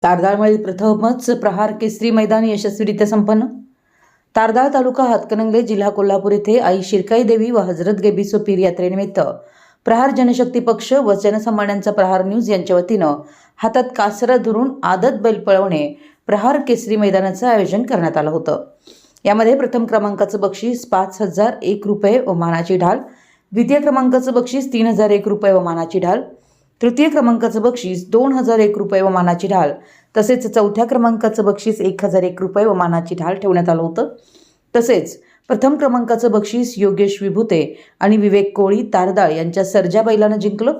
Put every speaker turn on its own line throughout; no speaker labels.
तारदाळमध्ये प्रथमच प्रहार केसरी मैदान यशस्वीरित्या संपन्न। तारदाळ तालुका हातकणंगले जिल्हा कोल्हापूर येथे आई शिरकाई देवी व हजरत गेबिसो पीर यात्रेनिमित्त प्रहार जनशक्ती पक्ष व जनसामान्यांचा प्रहार न्यूज यांच्या वतीनं हातात कासरा धरून आदत बैल पळवणे प्रहार केसरी मैदानाचं आयोजन करण्यात आलं होतं। यामध्ये प्रथम क्रमांकाचं बक्षीस 5,001 रुपये व मानाची ढाल, द्वितीय क्रमांकाचं बक्षीस 3,001 रुपये व मानाची ढाल, तृतीय क्रमांकाचं बक्षीस 2,001 रुपये व मानाची ढाल तसेच चौथ्या क्रमांकाचं बक्षीस 1,001 रुपये व मानाची ढाल ठेवण्यात आलं होतं। तसेच प्रथम क्रमांकाचं बक्षीस योगेश विभूते आणि विवेक कोळी तारदाळ यांच्या सर्जा बैलानं जिंकलं।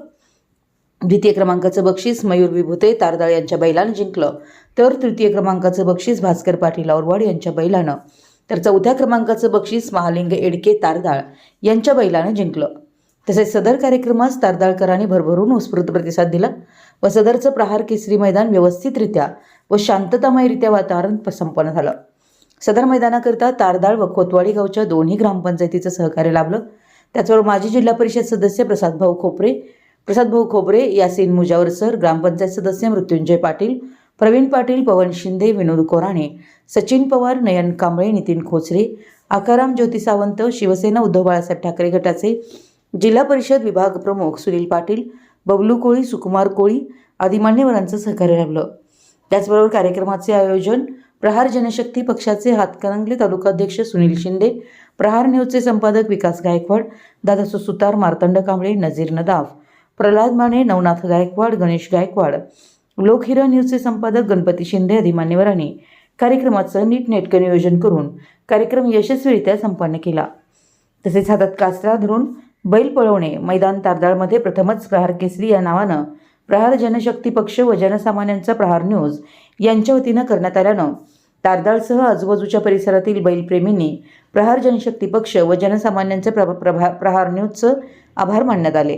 द्वितीय क्रमांकाचं बक्षीस मयूर विभूते तारदाळ यांच्या बैलानं जिंकलं, तर तृतीय क्रमांकाचं बक्षीस भास्कर पाटील औरवाड यांच्या बैलानं, तर चौथ्या क्रमांकाचं बक्षीस महालिंग एडके तारदाळ यांच्या बैलानं जिंकलं। तसेच सदर कार्यक्रमास तारदाळकरांनी भरभरून उत्स्फूर्त प्रतिसाद दिला व सदरचं प्रहार केसरी मैदान व्यवस्थितरित्या व शांततामयरित्या वातावरण संपन्न झालं। सदर मैदानाकरिता तारदाळ व खोतवाडी गावच्या दोन्ही ग्रामपंचायतीचं सहकार्य लाभलं। त्याचबरोबर माजी जिल्हा परिषद सदस्य प्रसादभाऊ खोबरे, यासीन मुजावर सर, ग्रामपंचायत सदस्य मृत्युंजय पाटील, प्रवीण पाटील, पवन शिंदे, विनोद कोराणे, सचिन पवार, नयन कांबळे, नितीन खोचरे, आकाराम ज्योती सावंत, शिवसेना उद्धव बाळासाहेब ठाकरे गटाचे जिल्हा परिषद विभाग प्रमुख सुनील पाटील, बबलू कोळी, सुकुमार कोळी आदी मान्यवरांचं सहकार्य लाभलं। त्याचबरोबर कार्यक्रमाचे आयोजन प्रहार जनशक्ती पक्षाचे हातकणंगले तालुकाध्यक्ष सुनील शिंदे, प्रहार न्यूजचे संपादक विकास गायकवाड, दादासो सुतार, मार्तंड कांबळे, नजीर नदाफ, प्रल्हाद माने, नवनाथ गायकवाड, गणेश गायकवाड, लोकहिरा न्यूजचे संपादक गणपती शिंदे आदी मान्यवरांनी कार्यक्रमाचं नीटनेटकं नियोजन करून कार्यक्रम यशस्वीरित्या संपन्न केला। तसेच हातात कासरा धरून बैल पळवणे मैदान तारदाळमध्ये प्रथमच प्रहार केसरी या नावानं प्रहार जनशक्ती पक्ष व जनसामान्यांचा प्रहार न्यूज यांच्या वतीनं करण्यात आल्यानं तारदाळसह आजूबाजूच्या परिसरातील बैलप्रेमींनी प्रहार जनशक्ती पक्ष व जनसामान्यांचे प्रहार न्यूजचं आभार मानण्यात आले।